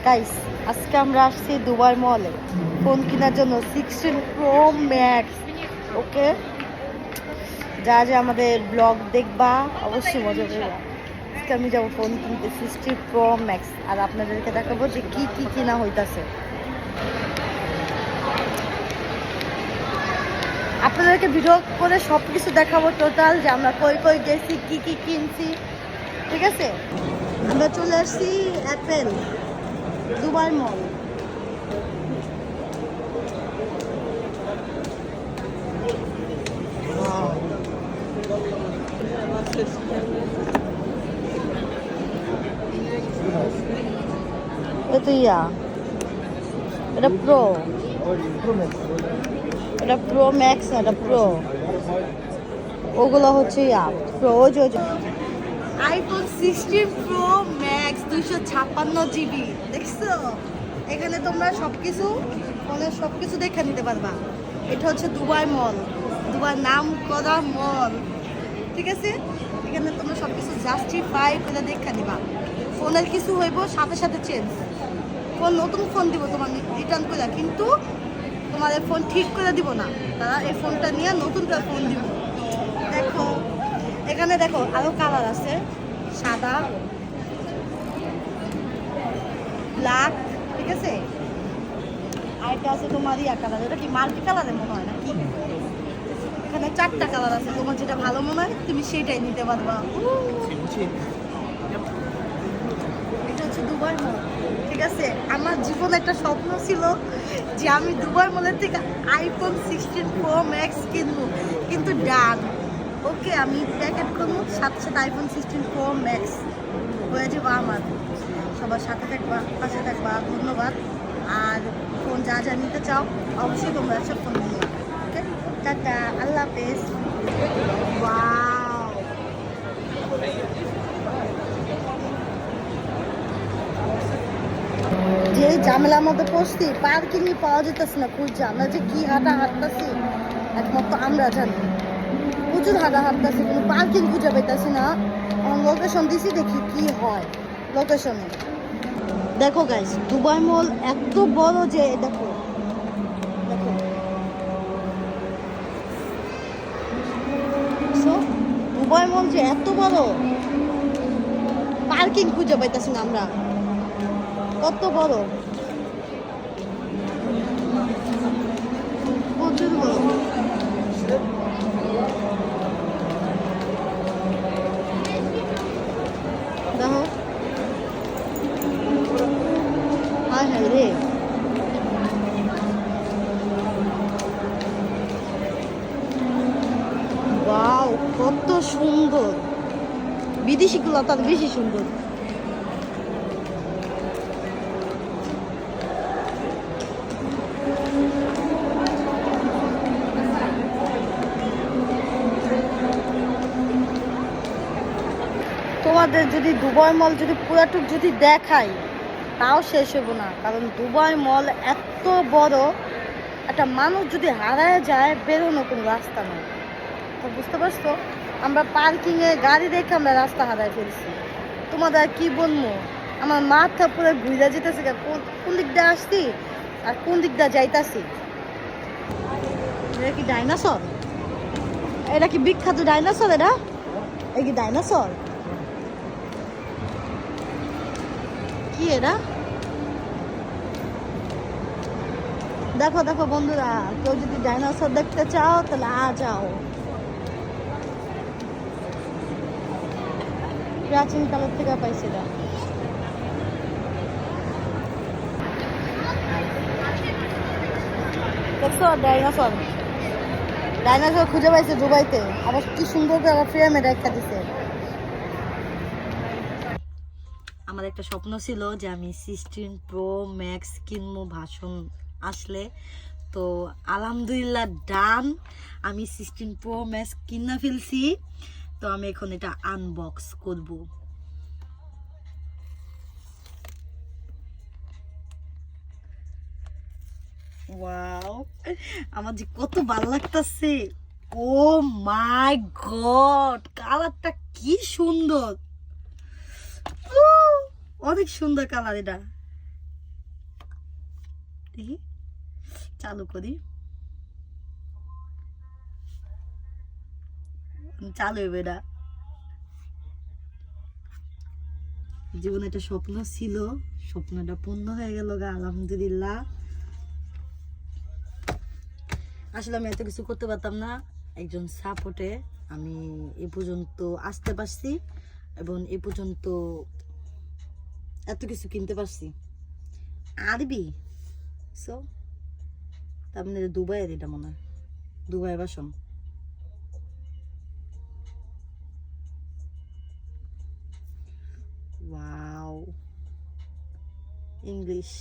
Guys আজকে আমরা আসছি দুবাই মলে ফোন কেনার জন্য 16 প্রো ম্যাক্স। ওকে, যা যা আমাদের ব্লগ দেখবা অবশ্যই মজা করবা। আজকে আমি যাবো ফোন কিনতে 16 প্রো ম্যাক্স, আর আপনাদেরকে দেখাবো যে কি কি কিনা হইতাছে। আপনাদেরকে ভিডিও করে সব কিছু দেখাবো টোটাল, যে আমরা কই কই গেছি, কি কি কিনছি। ঠিক আছে, আমরা চলে আসছি অ্যাপেল দুবাই মল। এটা এটা প্রো, এটা প্রো ম্যাক্স, এটা প্রো। ওগুলো হচ্ছে pro. IPhone 16 pro max 256 GB। দেখছো, এখানে তোমরা সবকিছু ফোনের সবকিছু দেখে নিতে পারবা। এটা হচ্ছে দুবাই মল, দুবাই নাম করা মল। ঠিক আছে, এখানে তোমরা সবকিছু জাস্টিফাই করে দেখে নিবা। ফোনের কিছু হইব সাথে সাথে চেঞ্জ। ফোন নতুন ফোন দিব তোমার রিটার্ন করে, কিন্তু তোমার এই ফোন ঠিক করে দিব না, তারা এই ফোনটা নিয়ে নতুন করে ফোন দিব। দেখো এখানে, দেখো আরো কালার আছে, সাদা, ব্ল্যাক। ঠিক আছে, আরেকটা আছে তোমার কালার, এটা কি মাল্টি কালারের মনে হয় না কি? এখানে 4টা কালার আছে, তোমার যেটা ভালো মনে হয় তুমি সেটাই নিতে পারবা। এটা হচ্ছে দুবাই মল। ঠিক আছে, আমার জীবনে একটা স্বপ্ন ছিল যে আমি দুবাই মলের থেকে আইফোন 16 প্রো ম্যাক্স কিনবো, কিন্তু ডান। ওকে, আমি প্যাকেট করবো, সাথে সাথে আইফোন 16 প্রো ম্যাক্স হয়ে যাবো আমার। সবার সাথে থাকবা, পাশে থাকবা, ধন্যবাদ। আর ফোন যা যা নিতে চাও অবশ্যই তোমরা সব ফোন নিও। ওকে, টাটা, আল্লাহ হাফেজ। ওয়াও, যে ঝামেলার মধ্যে পড়ছি, পার্কিংই পাওয়া যেতেছে না খুঁজছে। আমরা যে কি হাঁটতেছি একমাত্র আমরা জানি। প্রচুর হাঁটতেছি, কোনো পার্কিং খুঁজে পাইতেছি না। লোকেশন দিছি, দেখি কি হয় লোকেশনে। দেখো গাইস, দুবাই মল এত বড় যে দেখো দেখো দুবাই মল যে এত বড়, পার্কিং খুঁজে পাইতেছি না আমরা। কত বড়, প্রচুর বড়। দেখো, হ্যাঁ হ্যাঁ রে, ওয়াও কত সুন্দর। বিদেশিগুলো তার বেশি সুন্দর। তোমাদের যদি দুবাই মল যদি পুরাটুক যদি দেখাই তাও শেষ হবো না, কারণ দুবাই মল এত বড়, একটা মানুষ যদি হারায় যায় বেরোনো কোনো রাস্তা নেই। তো বুঝতে পারছো, আমরা পার্কিংয়ে গাড়ি রেখে আমরা রাস্তা হারায় ফেলছি। তোমাদের কি বলবো, আমার মাথা পুরো ঘুরে যেতেছে, কোন দিক দিয়ে আসছি আর কোন দিক দিয়ে যাইতাছি। এটা কি ডাইনোসর? এটা কি বিখ্যাত ডাইনোসর? এটা এই কি ডাইনোসর? কি এটা? দেখো দেখো বন্ধুরা, কেউ যদি ডাইনোসর দেখতে চাও তাহলে যাও। প্রাচীন কালের থেকে পাইছি এটা। দেখছো ডাইনোসর? ডাইনোসর খুঁজে পাইছে দুবাইতে, আবার কি সুন্দর করে ফ্রেমে রেখে দিছে। আমার একটা স্বপ্ন ছিল যে আমি 16 প্রো ম্যাক্স কিনবো ভাষণ আসলে। তো আলহামদুলিল্লাহ ডান, আমি 16 প্রো ম্যাক্স কিনা ফেলছি। তো আমি এখন এটা আনবক্স করব। ওয়াও, আমার যে কত ভালো লাগতেছে। ও মাই গড, কালারটা কি সুন্দর, অনেক সুন্দর কালার এটা। দেখি চালু করি, চালু হবে না। জীবনে একটা স্বপ্ন ছিল, স্বপ্নটা পূর্ণ হয়ে গেল গা, আলহামদুলিল্লাহ। আসলে আমি এত কিছু করতে পারতাম না, একজন সাপোর্টে আমি এ পর্যন্ত আসতে পারছি এবং এ পর্যন্ত এত কিছু কিনতে পারছি। আরবি সো তার মানে দুবাইয়ের, এটা মনে হয় দুবাই বাসন। Wow, English.